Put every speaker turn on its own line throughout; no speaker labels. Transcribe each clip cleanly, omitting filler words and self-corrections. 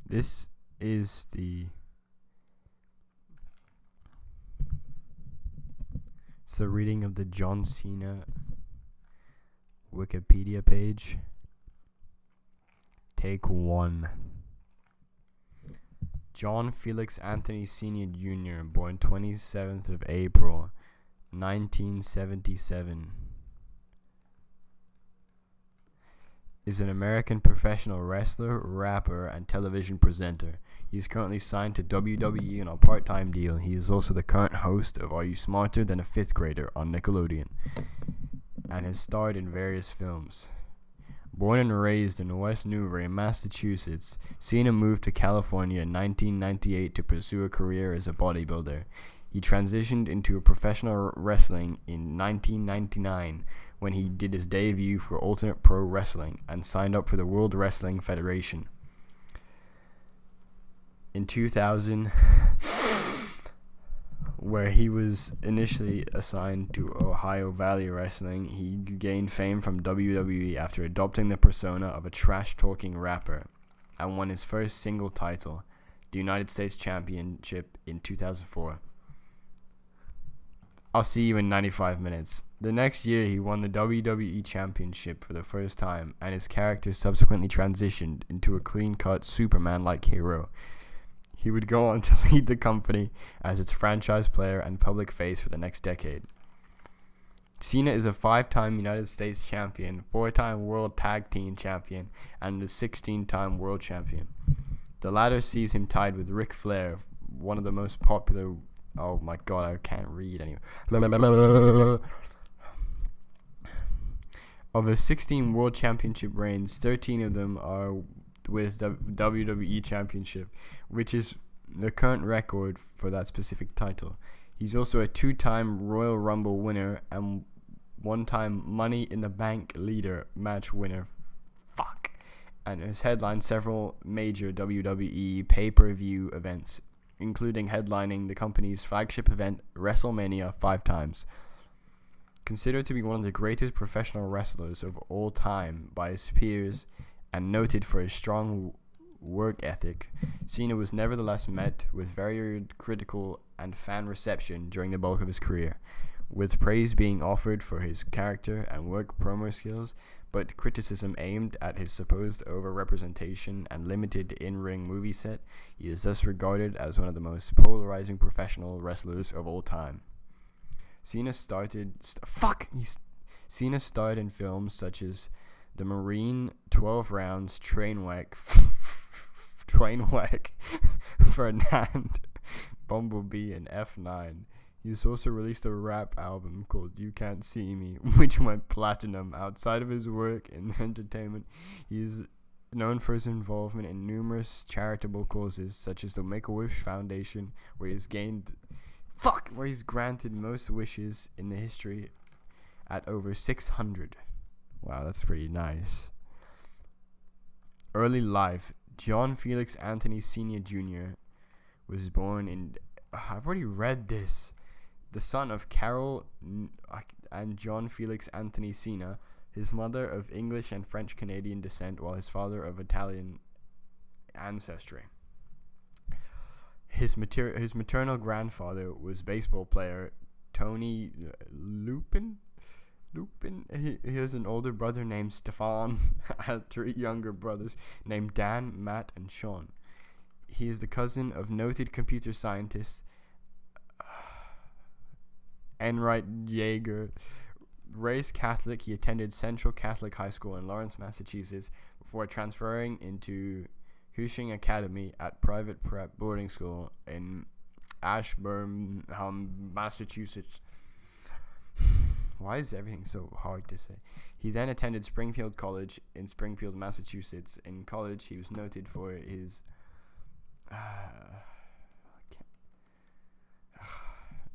This is it's a reading of the John Cena Wikipedia page. Take 1. John Felix Anthony Sr. Jr., born 27th of April, 1977, is an American professional wrestler, rapper, and television presenter. He is currently signed to WWE on a part-time deal. He is also the current host of Are You Smarter Than a 5th Grader on Nickelodeon, and has starred in various films. Born and raised in West Newbury, Massachusetts, Cena moved to California in 1998 to pursue a career as a bodybuilder. He transitioned into professional wrestling in 1999 when he did his debut for Ultimate Pro Wrestling and signed up for the World Wrestling Federation. In 2000, where he was initially assigned to Ohio Valley Wrestling, he gained fame from WWE after adopting the persona of a trash-talking rapper and won his first single title, the United States Championship, in 2004. I'll see you in 95 minutes. The next year, he won the WWE Championship for the first time, and his character subsequently transitioned into a clean-cut Superman-like hero. He would go on to lead the company as its franchise player and public face for the next decade. Cena is a 5-time United States champion, 4-time World Tag Team champion, and a 16-time world champion. The latter sees him tied with Ric Flair, one of the most popular... Oh my god, I can't read anymore. Of his 16 world championship reigns, 13 of them are with WWE Championship, which is the current record for that specific title. He's also a 2-time Royal Rumble winner and 1-time Money in the Bank leader match winner. Fuck. And has headlined several major WWE pay-per-view events, including headlining the company's flagship event, WrestleMania, 5 times. Considered to be one of the greatest professional wrestlers of all time by his peers and noted for his strong work ethic, Cena was nevertheless met with very critical and fan reception during the bulk of his career, with praise being offered for his character and work promo skills, but criticism aimed at his supposed over-representation and limited in-ring movie set. He is thus regarded as one of the most polarizing professional wrestlers of all time. Cena starred in films such as The Marine, 12 Rounds, Trainwreck, Fernand, Bumblebee, and F9. He's also released a rap album called You Can't See Me, which went platinum. Outside of his work in entertainment, he is known for his involvement in numerous charitable causes, such as the Make-A-Wish Foundation, where he's granted most wishes in the history at over 600. Wow, that's pretty nice. Early life. John Felix Anthony Sr. Jr. was born in... I've already read this. The son of Carol and John Felix Anthony Cena, his mother of English and French Canadian descent, while his father of Italian ancestry. His maternal grandfather was baseball player Tony Lupin. He has an older brother named Stefan, and 3 younger brothers named Dan, Matt, and Sean. He is the cousin of noted computer scientist Enright Jaeger. Raised Catholic, he attended Central Catholic High School in Lawrence, Massachusetts, before transferring into Hushing Academy at private prep boarding school in Ashburn, Massachusetts. Why is everything so hard to say? He then attended Springfield College in Springfield, Massachusetts. In college, he was noted for his...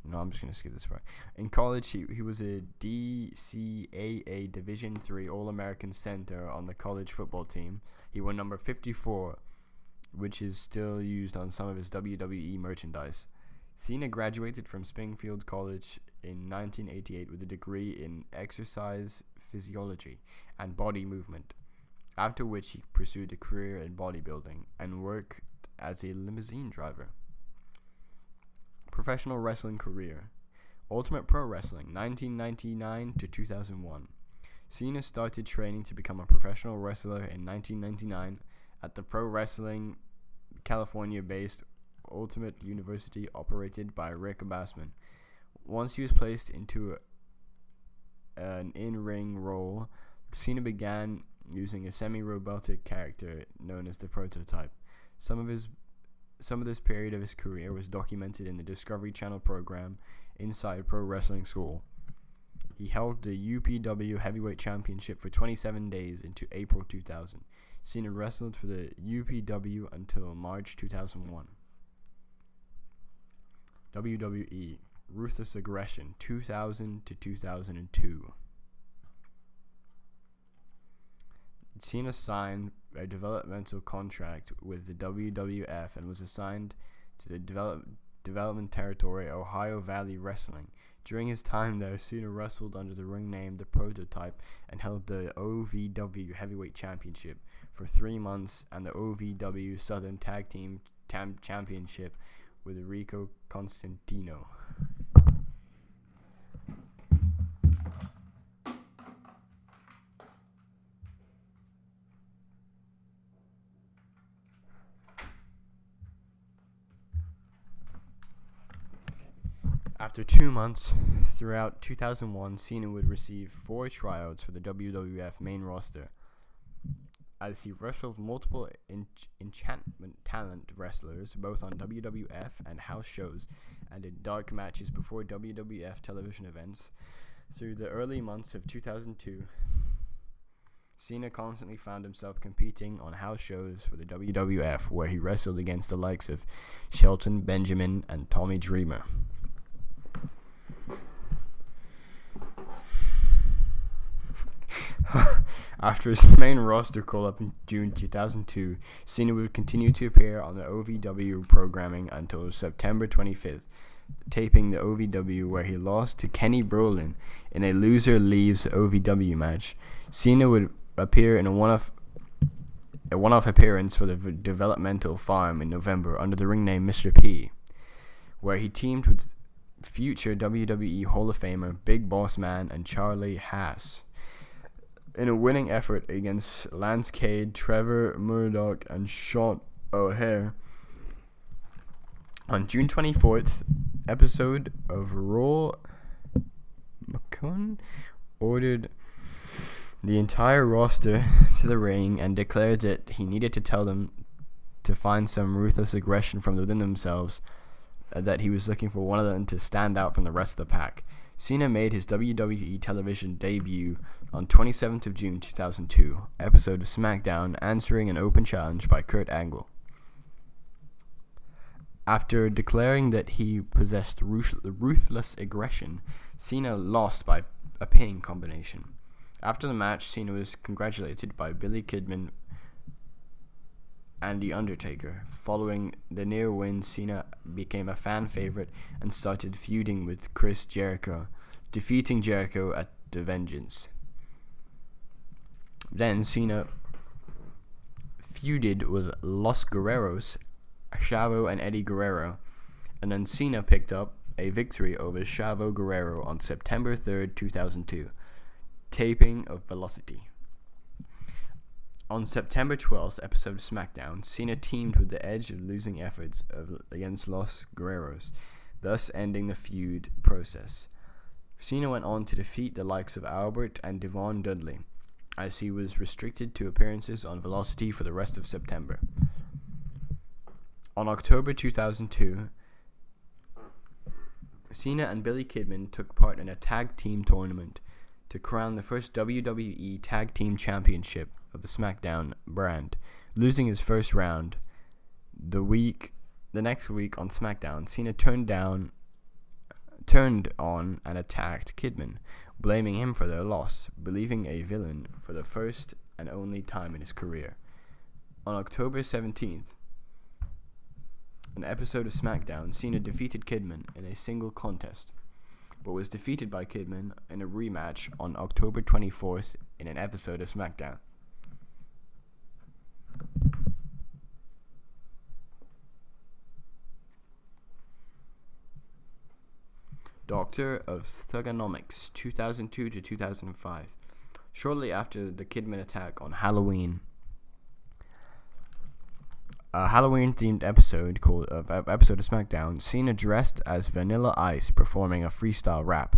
No, I'm just going to skip this part. In college, he was a DCAA Division III All-American center on the college football team. He wore number 54, which is still used on some of his WWE merchandise. Cena graduated from Springfield College in 1988 with a degree in exercise physiology and body movement. after which he pursued a career in bodybuilding and worked as a limousine driver. Professional wrestling career. Ultimate Pro Wrestling, 1999 to 2001. Cena started training to become a professional wrestler in 1999 at the Pro Wrestling California-based Ultimate University operated by Rick Bassman. Once he was placed into an in-ring role, Cena began using a semi-robotic character known as the Prototype. Some of this period of his career was documented in the Discovery Channel program Inside Pro Wrestling School. He held the UPW Heavyweight Championship for 27 days into April 2000. Cena wrestled for the UPW until March 2001. WWE Ruthless Aggression, 2000 to 2002. Cena signed a developmental contract with the WWF and was assigned to the development territory Ohio Valley Wrestling. During his time there, Cena wrestled under the ring name The Prototype and held the OVW Heavyweight Championship for 3 months and the OVW Southern Tag Team Championship with Rico Constantino. After 2 months, throughout 2001, Cena would receive 4 tryouts for the WWF main roster, as he wrestled multiple enchantment talent wrestlers both on WWF and house shows and in dark matches before WWF television events. Through the early months of 2002, Cena constantly found himself competing on house shows for the WWF, where he wrestled against the likes of Shelton Benjamin and Tommy Dreamer. After his main roster call-up in June 2002, Cena would continue to appear on the OVW programming until September 25th, taping the OVW, where he lost to Kenny Brolin in a loser leaves OVW match. Cena would appear in a one-off appearance for the developmental farm in November under the ring name Mr. P, where he teamed with future WWE Hall of Famer Big Boss Man and Charlie Haas in a winning effort against Lance Cade, Trevor Murdoch, and Sean O'Hare. On June 24th, episode of Raw, McCone ordered the entire roster to the ring and declared that he needed to tell them to find some ruthless aggression from within themselves, that he was looking for one of them to stand out from the rest of the pack. Cena made his WWE television debut on 27th of June 2002, episode of SmackDown, answering an open challenge by Kurt Angle. After declaring that he possessed ruthless aggression, Cena lost by a pinning combination. After the match, Cena was congratulated by Billy Kidman and The Undertaker. Following the near win, Cena became a fan favorite and started feuding with Chris Jericho, defeating Jericho at The Vengeance. Then Cena feuded with Los Guerreros, Chavo and Eddie Guerrero, and then Cena picked up a victory over Chavo Guerrero on September 3rd, 2002, taping of Velocity. On September 12th episode of SmackDown, Cena teamed with The Edge of losing efforts against Los Guerreros, thus ending the feud process. Cena went on to defeat the likes of Albert and Devon Dudley, as he was restricted to appearances on Velocity for the rest of September. On October 2002, Cena and Billy Kidman took part in a tag team tournament to crown the first WWE Tag Team Championship of the SmackDown brand, losing his first round. The next week on SmackDown, Cena turned on and attacked Kidman, blaming him for their loss, believing a villain for the first and only time in his career. On October 17th, an episode of SmackDown, Cena defeated Kidman in a single contest, but was defeated by Kidman in a rematch on October 24th in an episode of SmackDown. Doctor of Thugonomics, 2002 to 2005. Shortly after the Kidman attack on Halloween, a Halloween-themed episode of SmackDown, Cena dressed as Vanilla Ice performing a freestyle rap.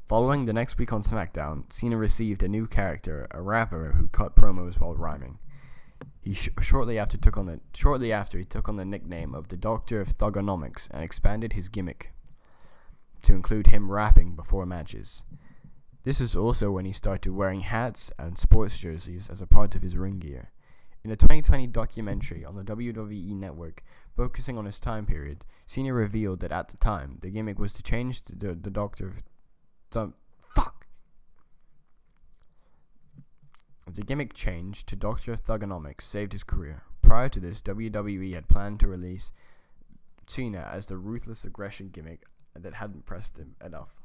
Following the next week on SmackDown, Cena received a new character, a rapper who cut promos while rhyming. He shortly after he took on the nickname of the Doctor of Thugonomics and expanded his gimmick to include him rapping before matches. This is also when he started wearing hats and sports jerseys as a part of his ring gear. In a 2020 documentary on the WWE Network focusing on his time period, Cena revealed that at the time, the gimmick was to change the Doctor of The gimmick change to Doctor of Thugonomics saved his career. Prior to this, WWE had planned to release Cena as the Ruthless Aggression gimmick that hadn't pressed him enough.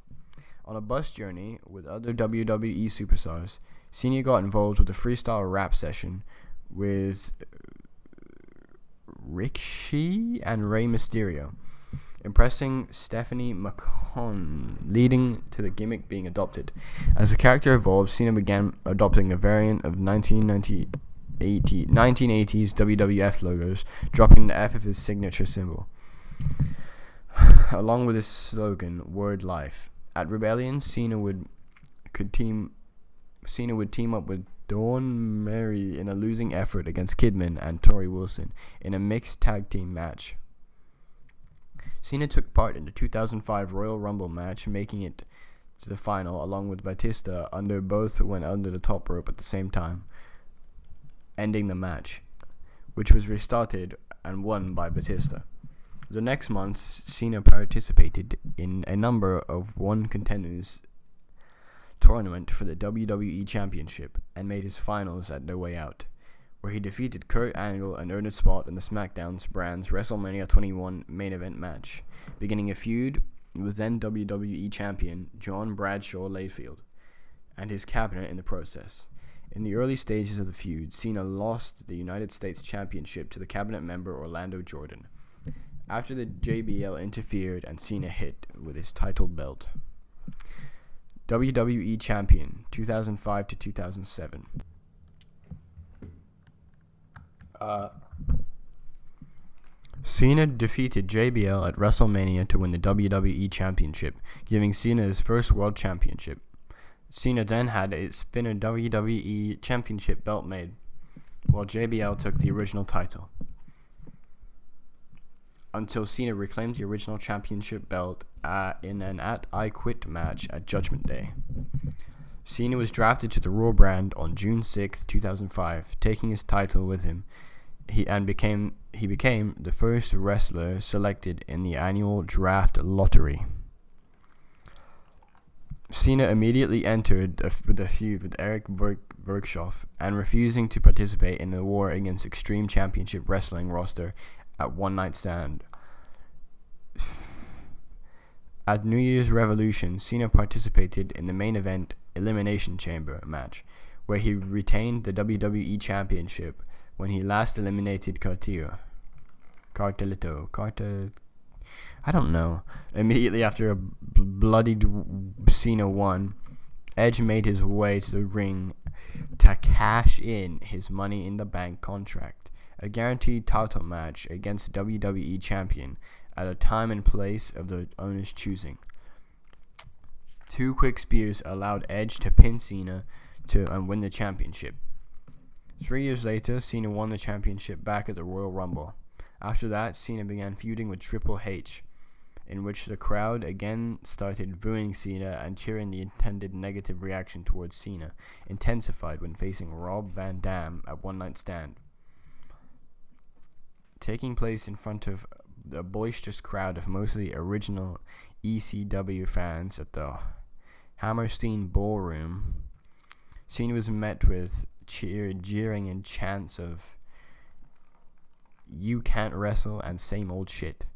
On a bus journey with other WWE superstars, Cena got involved with a freestyle rap session with Ricochet and Rey Mysterio, impressing Stephanie McMahon, leading to the gimmick being adopted. As the character evolved, Cena began adopting a variant of 1980s WWF logos, dropping the F of his signature symbol, along with his slogan, Word Life. At Rebellion, Cena would team up with Dawn Mary in a losing effort against Kidman and Tori Wilson in a mixed tag team match. Cena took part in the 2005 Royal Rumble match, making it to the final along with Batista. Both went under the top rope at the same time, ending the match, which was restarted and won by Batista. The next month, Cena participated in a number of one contenders tournament for the WWE Championship and made his finals at No Way Out, where he defeated Kurt Angle and earned a spot in the SmackDown brand's WrestleMania 21 main event match, beginning a feud with then WWE Champion John Bradshaw Layfield and his cabinet in the process. In the early stages of the feud, Cena lost the United States Championship to the cabinet member Orlando Jordan, after the JBL interfered and Cena hit with his title belt. WWE Champion, 2005 to 2007. Cena defeated JBL at WrestleMania to win the WWE Championship, giving Cena his first World Championship. Cena then had a spinner WWE Championship belt made, while JBL took the original title, until Cena reclaimed the original championship belt in an I Quit match at Judgment Day. Cena was drafted to the Raw brand on June 6, 2005, taking his title with him. He became the first wrestler selected in the annual draft lottery. Cena immediately entered the feud with Eric Bischoff and refusing to participate in the war against Extreme Championship Wrestling roster at One Night Stand. At New Year's Revolution, Cena participated in the main event Elimination Chamber match, where he retained the WWE Championship when he last eliminated Immediately after a bloodied Cena won, Edge made his way to the ring to cash in his Money in the Bank contract, a guaranteed title match against the WWE Champion at a time and place of the owner's choosing. 2 quick spears allowed Edge to pin Cena and win the championship. 3 years later, Cena won the championship back at the Royal Rumble. After that, Cena began feuding with Triple H, in which the crowd again started booing Cena and cheering. The intended negative reaction towards Cena intensified when facing Rob Van Dam at One Night Stand, taking place in front of a boisterous crowd of mostly original ECW fans at the Hammerstein Ballroom. Cena was met with jeering and chants of "You can't wrestle" and "same old shit."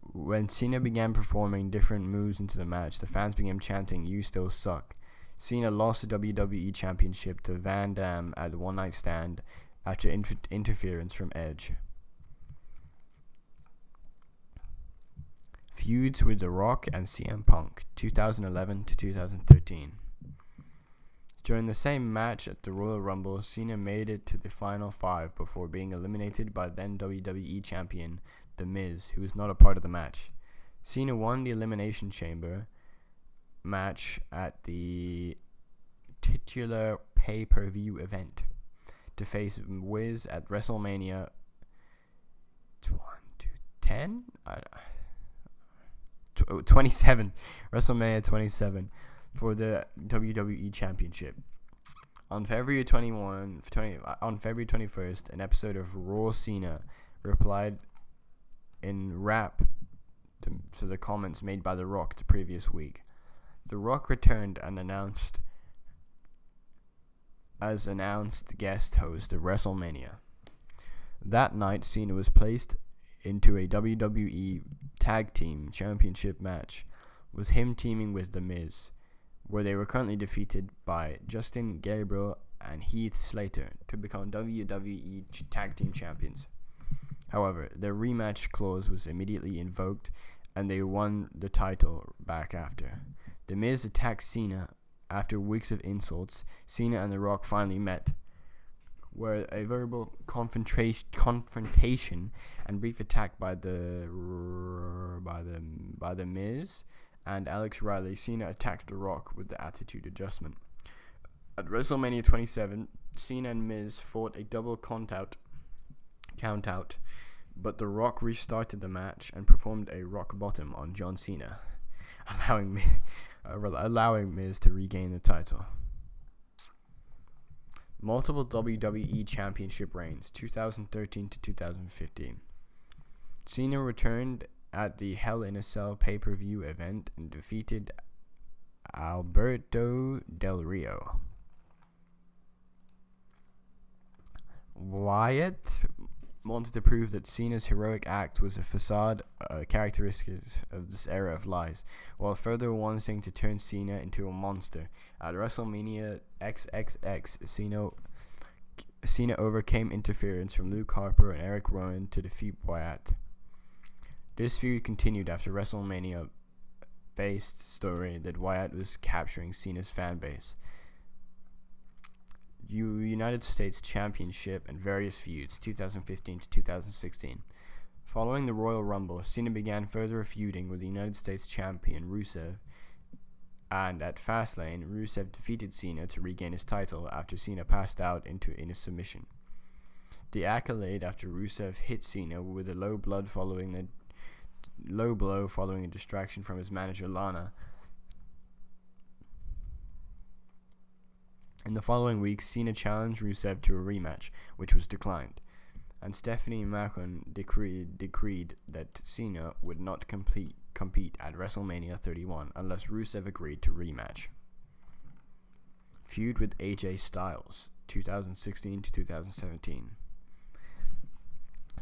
When Cena began performing different moves into the match, the fans began chanting "You still suck." Cena lost the WWE Championship to Van Dam at the One Night Stand after interference from Edge. Feuds with The Rock and CM Punk, 2011 to 2013. During the same match at the Royal Rumble, Cena made it to the final 5 before being eliminated by then WWE Champion The Miz, who was not a part of the match. Cena won the Elimination Chamber match at the titular pay-per-view event to face Wiz at WrestleMania 27, WrestleMania 27 for the WWE Championship. On February 21st, an episode of Raw Cena replied in rap to the comments made by The Rock the previous week. The Rock returned and announced guest host of WrestleMania. That night, Cena was placed into a WWE Tag Team Championship match, with him teaming with The Miz, where they were currently defeated by Justin Gabriel and Heath Slater to become WWE Tag Team Champions. However, their rematch clause was immediately invoked, and they won the title back after. The Miz attacked Cena. After weeks of insults, Cena and The Rock finally met, where a verbal confrontation and brief attack by the Miz and Alex Riley, Cena attacked The Rock with the Attitude Adjustment. At WrestleMania 27, Cena and Miz fought a double countout, but The Rock restarted the match and performed a rock bottom on John Cena, allowing Miz to regain the title. Multiple WWE Championship reigns, 2013 to 2015. Cena returned at the Hell in a Cell pay-per-view event and defeated Alberto Del Rio. Wyatt wanted to prove that Cena's heroic act was a facade, characteristics of this era of lies, while further wanting to turn Cena into a monster. At WrestleMania XXX, Cena overcame interference from Luke Harper and Eric Rowan to defeat Wyatt. This feud continued after WrestleMania-based story that Wyatt was capturing Cena's fan base, United States Championship, and various feuds, 2015 to 2016. Following the Royal Rumble, Cena began further feuding with the United States Champion Rusev, and at Fastlane, Rusev defeated Cena to regain his title after Cena passed out in a submission. The accolade after Rusev hit Cena with a low blow following a distraction from his manager Lana. In the following weeks, Cena challenged Rusev to a rematch, which was declined, and Stephanie McMahon decreed that Cena would not compete at WrestleMania 31 unless Rusev agreed to rematch. Feud with AJ Styles, 2016 to 2017.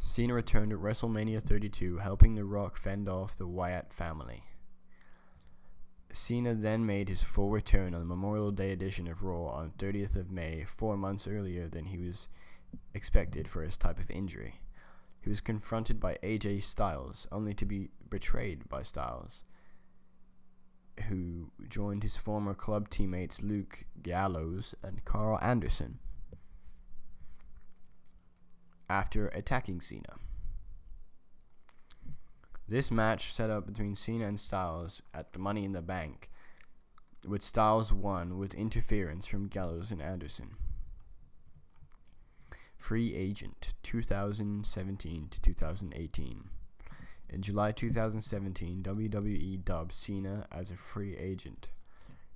Cena returned at WrestleMania 32, helping The Rock fend off the Wyatt family. Cena then made his full return on the Memorial Day edition of Raw on 30th of May, 4 months earlier than he was expected for his type of injury. He was confronted by AJ Styles, only to be betrayed by Styles, who joined his former club teammates Luke Gallows and Carl Anderson after attacking Cena. This match set up between Cena and Styles at the Money in the Bank, which Styles won with interference from Gallows and Anderson. Free agent, 2017 to 2018. In July 2017, WWE dubbed Cena as a free agent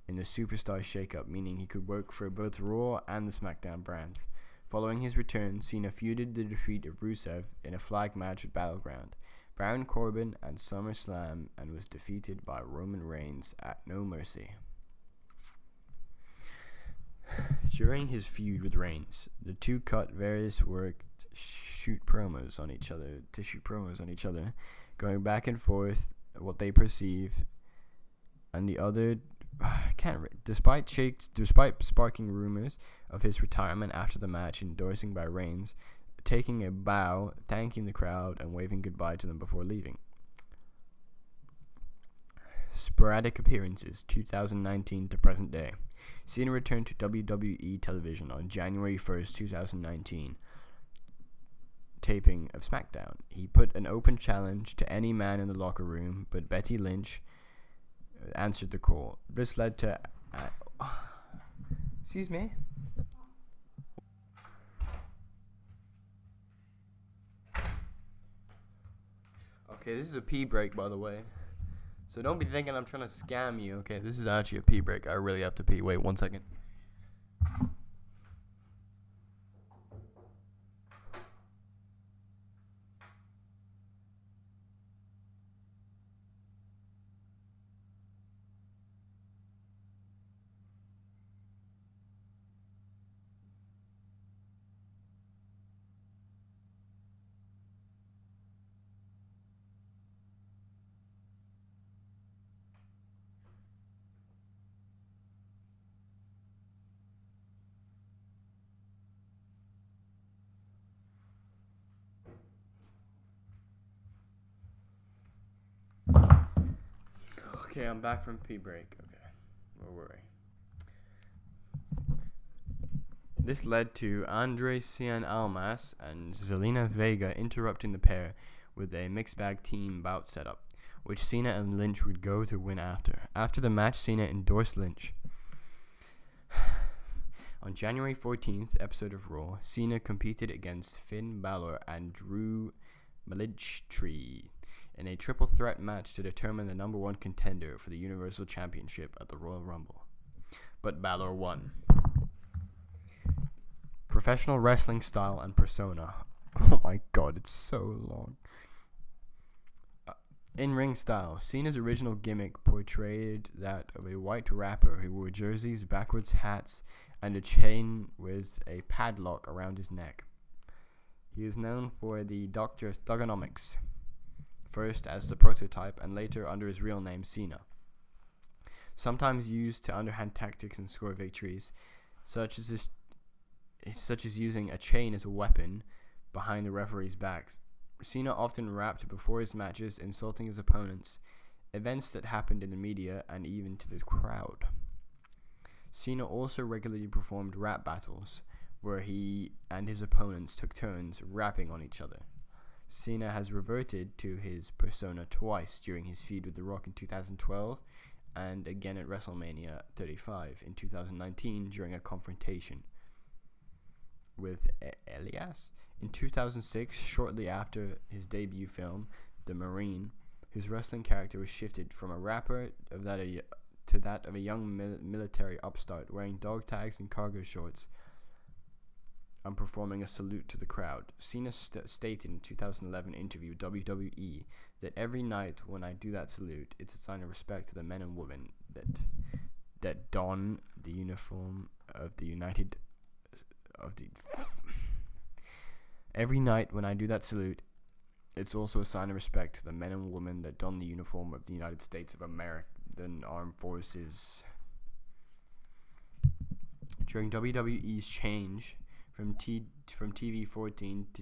in the Superstar Shakeup, meaning he could work for both Raw and the SmackDown brands. Following his return, Cena feuded the defeat of Rusev in a flag match at Battleground, Baron Corbin, and SummerSlam, and was defeated by Roman Reigns at No Mercy. During his feud with Reigns, the two cut various work to shoot promos on each other, going back and forth what they perceive, and the other despite sparking rumors of his retirement after the match, endorsing by Reigns, taking a bow, thanking the crowd, and waving goodbye to them before leaving. Sporadic appearances 2019 to present day. Cena returned to WWE television on January 1st, 2019, taping of SmackDown. He put an open challenge to any man in the locker room, but Becky Lynch answered the call. This led to... excuse me? Okay, this is a pee break, by the way. So don't be thinking I'm trying to scam you. Okay, this is actually a pee break. I really have to pee. Wait 1 second. Okay, I'm back from pee break. Okay, where were we? This led to Andre Cien Almas and Zelina Vega interrupting the pair with a mixed bag team bout setup, which Cena and Lynch would go to win after. After the match, Cena endorsed Lynch. On January 14th episode of Raw, Cena competed against Finn Balor and Drew Malinchtree in a triple threat match to determine the number one contender for the Universal Championship at the Royal Rumble. But Balor won. Professional wrestling style and persona. Oh my god, it's so long. In-ring style. Cena's original gimmick portrayed that of a white rapper who wore jerseys, backwards hats, and a chain with a padlock around his neck. He is known for the Dr. Thugonomics, first as the prototype and later under his real name Cena. Sometimes used to underhand tactics and score victories, such as using a chain as a weapon behind the referee's backs. Cena often rapped before his matches, insulting his opponents, events that happened in the media and even to the crowd. Cena also regularly performed rap battles, where he and his opponents took turns rapping on each other. Cena has reverted to his persona twice during his feud with The Rock in 2012 and again at WrestleMania 35 in 2019 during a confrontation with Elias. In 2006, shortly after his debut film, The Marine, his wrestling character was shifted from a rapper to that of a young military upstart wearing dog tags and cargo shorts and performing a salute to the crowd. Cena stated in a 2011 interview with WWE that every night when I do that salute, it's a sign of respect to the men and women that don the uniform of the United of the. Every night when I do that salute, it's also a sign of respect to the men and women that don the uniform of the United States of American Armed Forces. During WWE's change from TV-14 to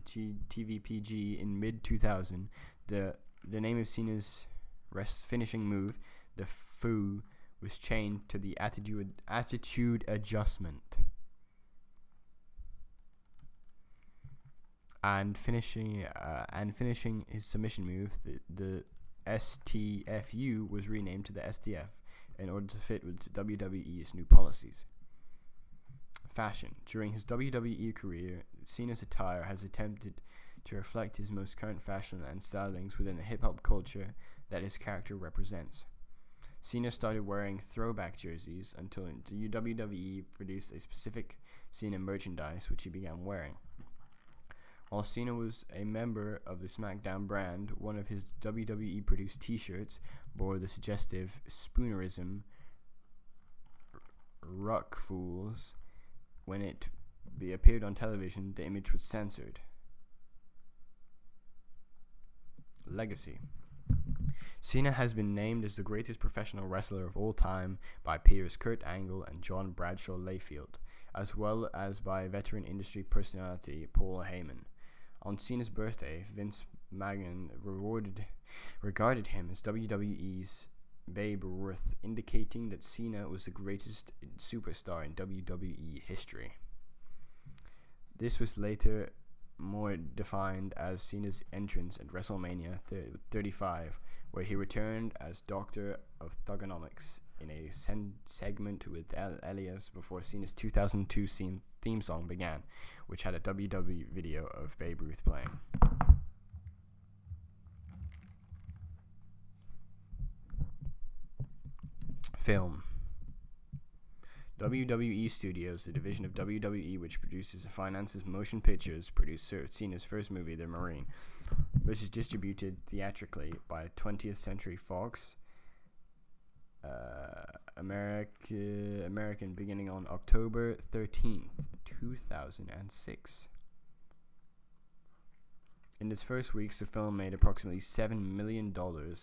TV-PG in mid-2000, the name of Cena's finishing move, the Foo, was changed to the Attitude Adjustment. And finishing his submission move, the STFU was renamed to the STF in order to fit with WWE's new policies. Fashion. During his WWE career, Cena's attire has attempted to reflect his most current fashion and stylings within the hip-hop culture that his character represents. Cena started wearing throwback jerseys until the WWE produced a specific Cena merchandise which he began wearing. While Cena was a member of the SmackDown brand, one of his WWE-produced t-shirts bore the suggestive spoonerism "Ruck Fools." When it appeared on television, the image was censored. Legacy. Cena has been named as the greatest professional wrestler of all time by peers Kurt Angle and John Bradshaw Layfield, as well as by veteran industry personality Paul Heyman. On Cena's birthday, Vince McMahon regarded him as WWE's Babe Ruth, indicating that Cena was the greatest superstar in WWE history. This was later more defined as Cena's entrance at WrestleMania 35, where he returned as Doctor of Thugonomics in a segment with Elias before Cena's 2002 theme song began, which had a WWE video of Babe Ruth playing. Film. WWE Studios, the division of WWE which produces and finances motion pictures, produced Cena's first movie, The Marine, which is distributed theatrically by 20th Century Fox, American, beginning on October 13th, 2006. In its first weeks, the film made approximately $7 million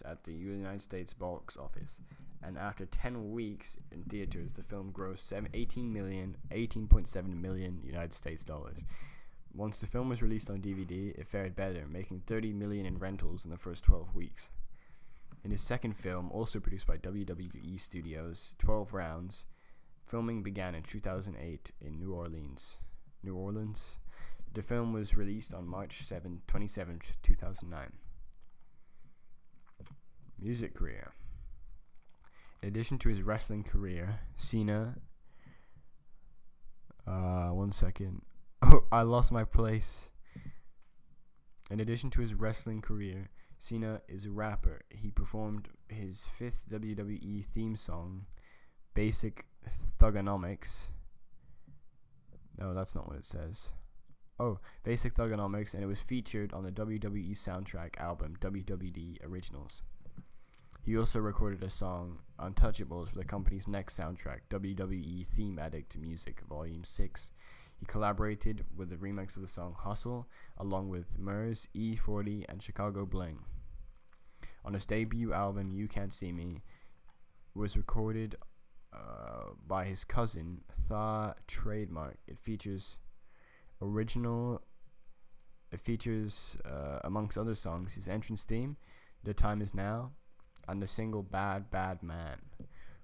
at the United States box office, and after 10 weeks in theaters, the film grossed 18.7 million United States dollars. Once the film was released on DVD, it fared better, making 30 million in rentals in the first 12 weeks. In his second film, also produced by WWE Studios, 12 Rounds, filming began in 2008 in New Orleans. The film was released on March 27, 2009. Music career. In addition to his wrestling career, Cena... one second. Oh, I lost my place. In addition to his wrestling career, Cena is a rapper. He performed his fifth WWE theme song, Basic Thugonomics. No, that's not what it says. Oh, Basic Thugonomics, and it was featured on the WWE soundtrack album WWD Originals. He also recorded a song, Untouchables, for the company's next soundtrack, WWE Theme Addict Music Volume 6. He collaborated with the remix of the song Hustle, along with Murs, E40, and Chicago Bling. On his debut album, You Can't See Me, was recorded by his cousin, Tha Trademark. It features, amongst other songs, his entrance theme, The Time Is Now, and the single Bad Bad Man,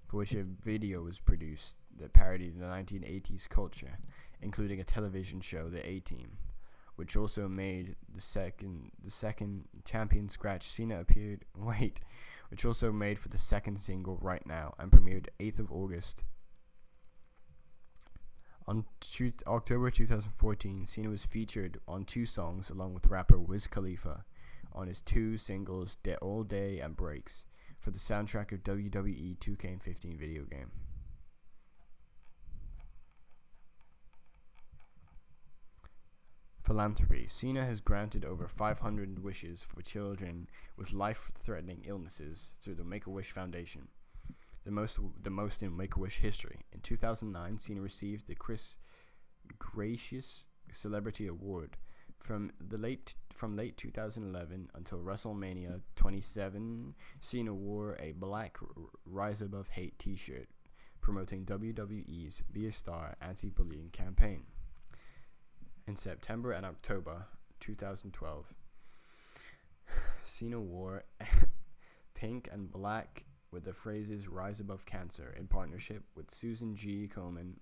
for which a video was produced that parodied the 1980s culture, including a television show, The A-Team, which also made the second champion scratch Cena appeared, which also made for the second single Right Now, and premiered 8th of August. On October 2014, Cena was featured on 2 songs along with rapper Wiz Khalifa on his 2 singles, All Day and Breaks, for the soundtrack of WWE 2K15 video game. Philanthropy. Cena has granted over 500 wishes for children with life-threatening illnesses through the Make-A-Wish Foundation, the most in Make-A-Wish history. In 2009, Cena received the Chris Gracious Celebrity Award. From late 2011 until WrestleMania 27, Cena wore a black Rise Above Hate t-shirt promoting WWE's Be a Star anti-bullying campaign. In September and October 2012, Cena wore pink and black with the phrases Rise Above Cancer in partnership with Susan G. Komen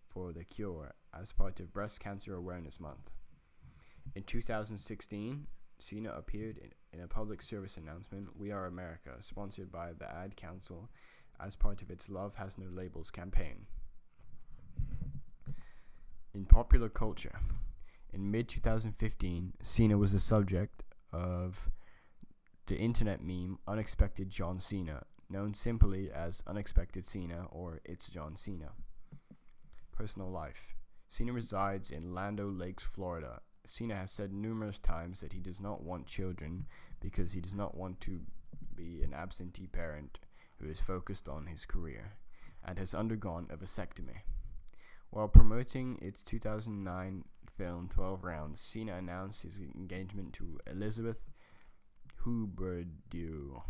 for the Cure as part of Breast Cancer Awareness Month. In 2016, Cena appeared in a public service announcement, We Are America, sponsored by the Ad Council as part of its Love Has No Labels campaign. In popular culture, in mid-2015, Cena was the subject of the internet meme Unexpected John Cena, known simply as Unexpected Cena or It's John Cena. Personal life. Cena resides in Land Lakes, Florida. Cena has said numerous times that he does not want children because he does not want to be an absentee parent who is focused on his career, and has undergone a vasectomy. While promoting its 2009 film 12 Rounds, Cena announced his engagement to Elizabeth Huberdeau.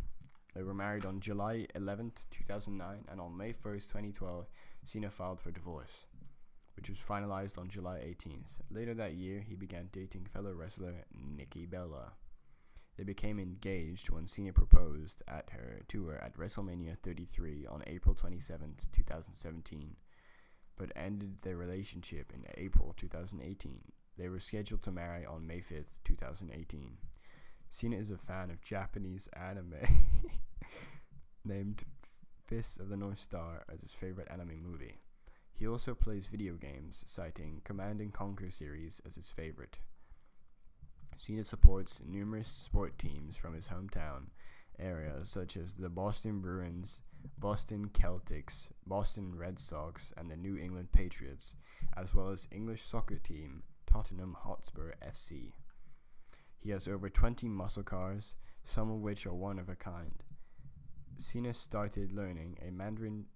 They were married on July 11th, 2009, and on May 1st, 2012, Cena filed for divorce, which was finalized on July 18th. Later that year, he began dating fellow wrestler Nikki Bella. They became engaged when Cena proposed to her at WrestleMania 33 on April 27th, 2017, but ended their relationship in April 2018. They were scheduled to marry on May 5th, 2018. Cena is a fan of Japanese anime, named Fist of the North Star as his favorite anime movie. He also plays video games, citing Command & Conquer series as his favorite. Cena supports numerous sport teams from his hometown area, such as the Boston Bruins, Boston Celtics, Boston Red Sox, and the New England Patriots, as well as English soccer team Tottenham Hotspur FC. He has over 20 muscle cars, some of which are one of a kind. Cena started learning Mandarin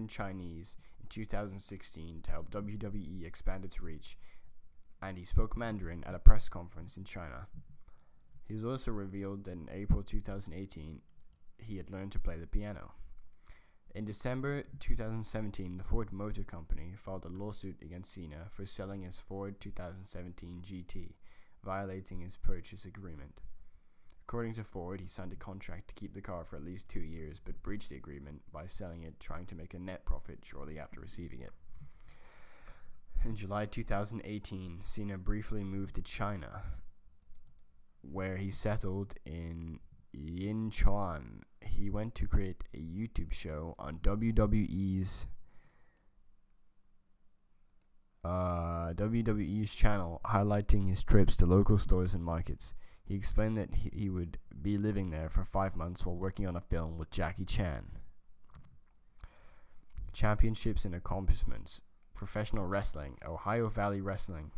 Chinese in 2016 to help WWE expand its reach, and he spoke Mandarin at a press conference in China. He was also revealed that in April 2018 he had learned to play the piano. In December 2017, the Ford Motor Company filed a lawsuit against Cena for selling his Ford 2017 GT, violating his purchase agreement. According to Ford, he signed a contract to keep the car for at least 2 years, but breached the agreement by selling it, trying to make a net profit shortly after receiving it. In July 2018, Cena briefly moved to China, where he settled in Yinchuan. He went to create a YouTube show on WWE's channel, highlighting his trips to local stores and markets. He explained that he would be living there for 5 months while working on a film with Jackie Chan. Championships and accomplishments. Professional wrestling. Ohio Valley Wrestling.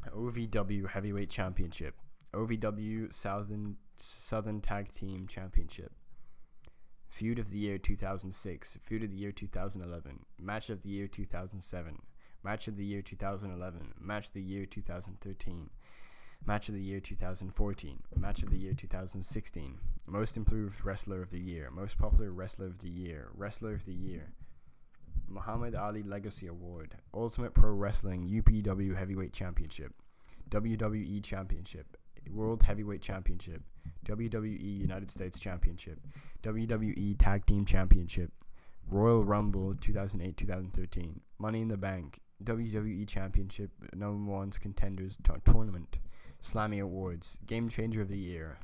OVW Heavyweight Championship. OVW Southern Tag Team Championship. Feud of the Year 2006. Feud of the Year 2011. Match of the Year 2007. Match of the Year 2011. Match of the Year 2013. Match of the Year 2014. Match of the Year 2016. Most Improved Wrestler of the Year. Most Popular Wrestler of the Year. Wrestler of the Year. Muhammad Ali Legacy Award. Ultimate Pro Wrestling UPW Heavyweight Championship. WWE Championship. World Heavyweight Championship. WWE United States Championship. WWE Tag Team Championship. Royal Rumble 2008-2013. Money in the Bank. WWE Championship. Number One's Contenders Tournament. Slammy Awards. Game Changer of the Year.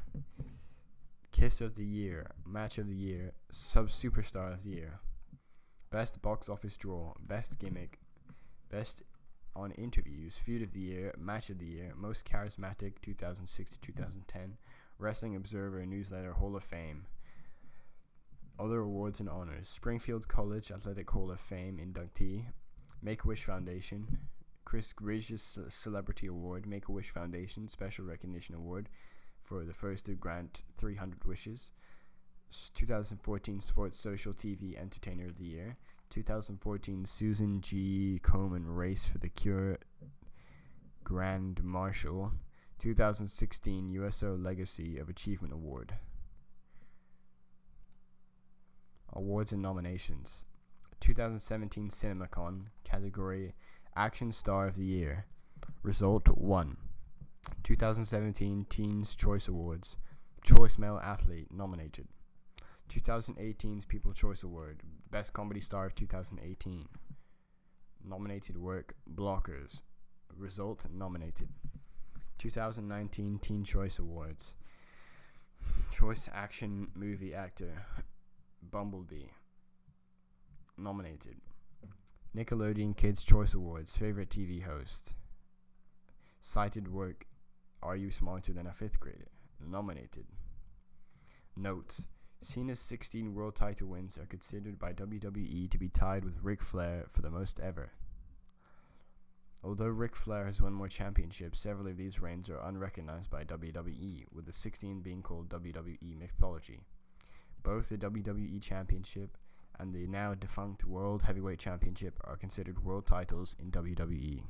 Kiss of the Year. Match of the Year. Superstar of the Year. Best Box Office Draw. Best Gimmick. Best on Interviews. Feud of the Year. Match of the Year. Most Charismatic 2006-2010. Wrestling Observer Newsletter Hall of Fame. Other awards and honors. Springfield College Athletic Hall of Fame inductee. Make-A-Wish Foundation. Chris Gridge's Celebrity Award. Make-A-Wish Foundation Special Recognition Award for the first to grant 300 wishes. 2014 Sports Social TV Entertainer of the Year. 2014 Susan G. Komen Race for the Cure Grand Marshal. 2016 USO Legacy of Achievement Award. Awards and nominations. 2017 CinemaCon category Action Star of the Year. Result 1. 2017 Teens Choice Awards. Choice Male Athlete nominated. 2018's People's Choice Award. Best Comedy Star of 2018. Nominated work Blockers. Result nominated. 2019 Teen Choice Awards. Choice Action Movie Actor Bumblebee nominated. Nickelodeon Kids Choice Awards Favorite TV Host. Cited work Are You Smarter Than a Fifth Grader nominated. Notes: Cena's 16 world title wins are considered by WWE to be tied with Ric Flair for the most ever. Although Ric Flair has won more championships, several of these reigns are unrecognized by WWE, with the 16 being called WWE Mythology. Both the WWE Championship and the now defunct World Heavyweight Championship are considered world titles in WWE.